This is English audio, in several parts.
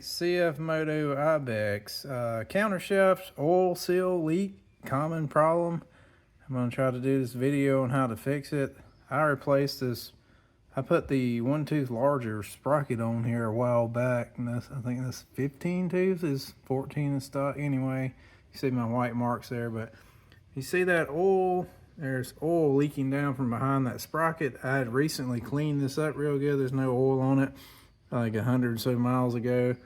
CFMoto Ibex countershaft oil seal leak, common problem. I'm going to try to do this video on how to fix it. I replaced this. I put the 1 tooth larger sprocket on here a while back, and I think this 15 tooth is 14 in stock anyway. You see my white marks there, but you see that oil, there's oil leaking down from behind that sprocket. I had recently cleaned this up real good. There's no oil on it, like 100 or so miles ago.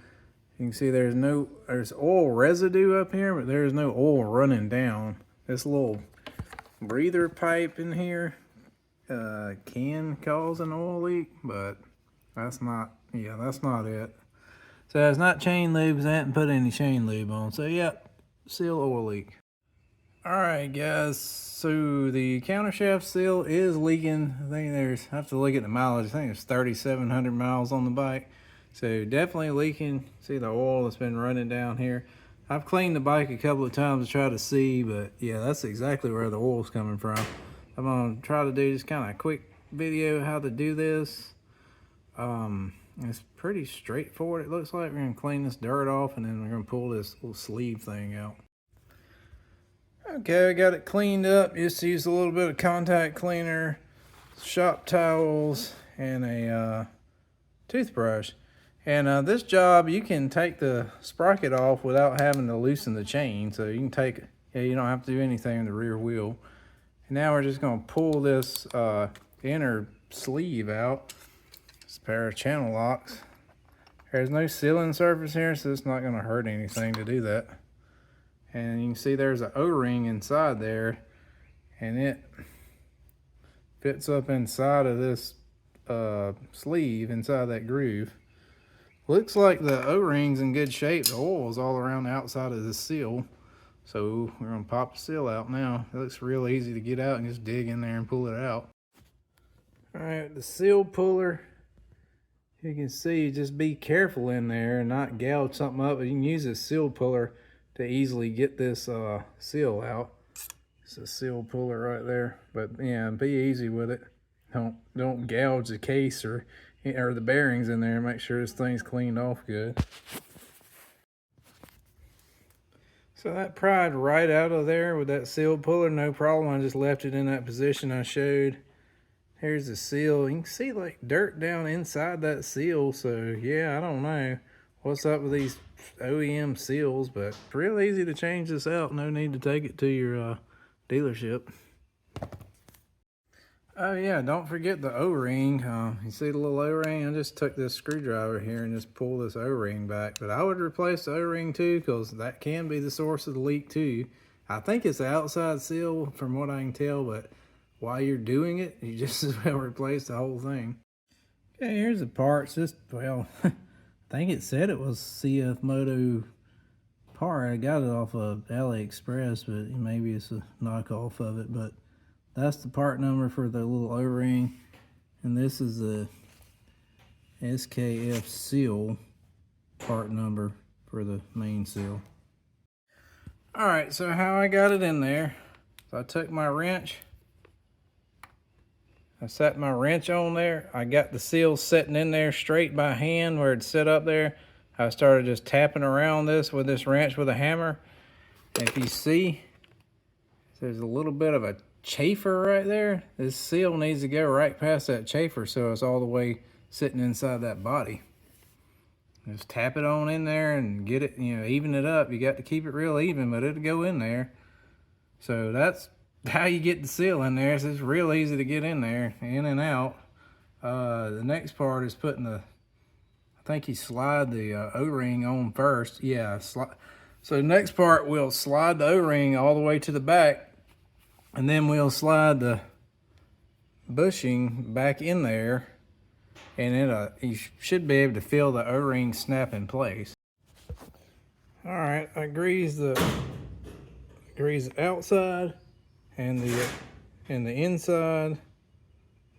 You can see there's oil residue up here, but there's no oil running down. This little breather pipe in here can cause an oil leak, but that's not it. So it's not chain lubes. I haven't put any chain lube on. So yep, seal oil leak. All right, guys. So the countershaft seal is leaking. I have to look at the mileage. I think it's 3,700 miles on the bike. So definitely leaking. See the oil that's been running down here. I've cleaned the bike a couple of times to try to see, but yeah, that's exactly where the oil's coming from. I'm gonna try to do just kind of a quick video how to do this. It's pretty straightforward. It looks like we're gonna clean this dirt off, and then we're gonna pull this little sleeve thing out. Okay, I got it cleaned up. Just used a little bit of contact cleaner, shop towels, and a toothbrush. And this job, you can take the sprocket off without having to loosen the chain. So you can take it, you don't have to do anything in the rear wheel. And now we're just gonna pull this inner sleeve out. It's a pair of channel locks. There's no sealing surface here, so it's not gonna hurt anything to do that. And you can see there's an O-ring inside there, and it fits up inside of this sleeve, inside that groove. Looks like the O-ring's in good shape. The oil's all around the outside of the seal. So we're gonna pop the seal out now. It looks real easy to get out and just dig in there and pull it out. All right, the seal puller. You can see, just be careful in there and not gouge something up. But you can use a seal puller to easily get this seal out. It's a seal puller right there. But yeah, be easy with it. Don't gouge the case or the bearings in there. Make sure this thing's cleaned off good. So that pried right out of there with that seal puller, no problem. I just left it in that position I showed. Here's the seal. You can see like dirt down inside that seal. So yeah, I don't know what's up with these OEM seals, but it's real easy to change this out. No need to take it to your dealership. Oh yeah, don't forget the O-ring. You see the little O-ring? I just took this screwdriver here and just pull this O-ring back. But I would replace the O-ring too, because that can be the source of the leak too. I think it's the outside seal from what I can tell, but while you're doing it, you just as well replace the whole thing. Okay, here's the parts. Well, I think it said it was CFMoto part. I got it off of AliExpress, but maybe it's a knockoff of it. But that's the part number for the little O-ring, and this is the SKF seal part number for the main seal. All right, so how I got it in there, so I took my wrench, I set my wrench on there, I got the seal sitting in there straight by hand where it's set up there. I started just tapping around this with this wrench with a hammer. And if you see, there's a little bit of a chafer right there. This seal needs to go right past that chafer so it's all the way sitting inside that body. Just tap it on in there and get it, even it up. You got to keep it real even, but it'll go in there. So that's how you get the seal in there. So it's real easy to get in there, in and out. The next part is putting I think you slide the O-ring on first. Yeah, so the next part, we'll slide the O-ring all the way to the back, and then we'll slide the bushing back in there, and you should be able to feel the O-ring snap in place. All right, I grease the outside and the inside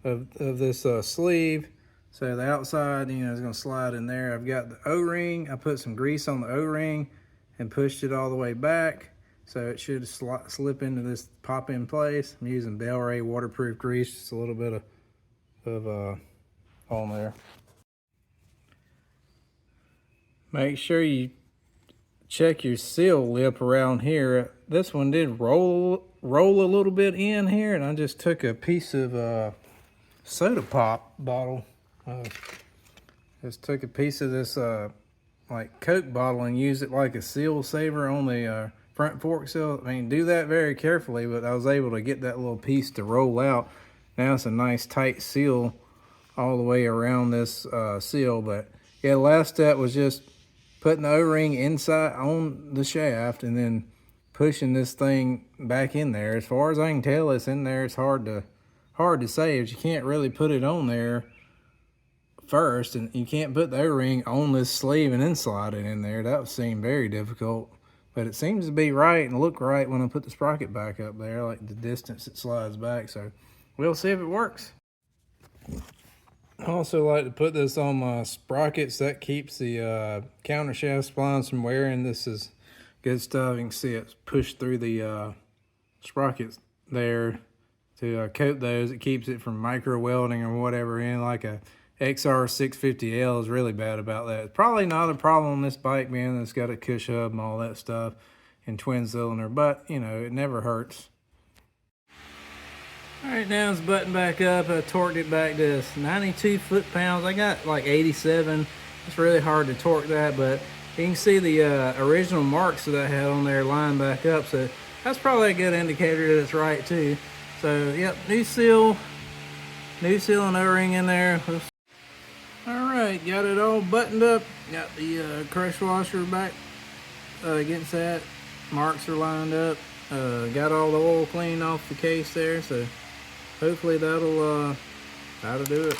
of this sleeve. So the outside, is going to slide in there. I've got the O-ring. I put some grease on the O-ring and pushed it all the way back. So it should slip into this pop in place. I'm using Bel-Ray waterproof grease, just a little bit of on there. make sure you check your seal lip around here. This one did roll a little bit in here, and I just took a piece of soda pop bottle. Just took a piece of this like Coke bottle and used it like a seal saver on the front fork seal. I mean, do that very carefully, but I was able to get that little piece to roll out. Now it's a nice tight seal all the way around this seal. But yeah, the last step was just putting the O-ring inside on the shaft and then pushing this thing back in there. As far as I can tell, it's in there. It's hard to say, but you can't really put it on there first, and you can't put the O-ring on this sleeve and then slide it in there. That would seem very difficult, but it seems to be right and look right when I put the sprocket back up there, like the distance it slides back. So we'll see if it works. I also like to put this on my sprockets. That keeps the countershaft splines from wearing. This is good stuff. You can see it's pushed through the sprockets there to coat those. It keeps it from micro welding or whatever in, like a XR650L is really bad about that. It's probably not a problem on this bike, being it's got a cush hub and all that stuff and twin cylinder, but you know, it never hurts. All right, now it's buttoned back up. I torqued it back to 92 foot-pounds. I got like 87. It's really hard to torque that, but you can see the original marks that I had on there lined back up, so that's probably a good indicator that it's right too. So yep, new seal and O-ring in there. Alright, got it all buttoned up. Got the crush washer back against that. Marks are lined up. Got all the oil cleaned off the case there, so hopefully that'll do it.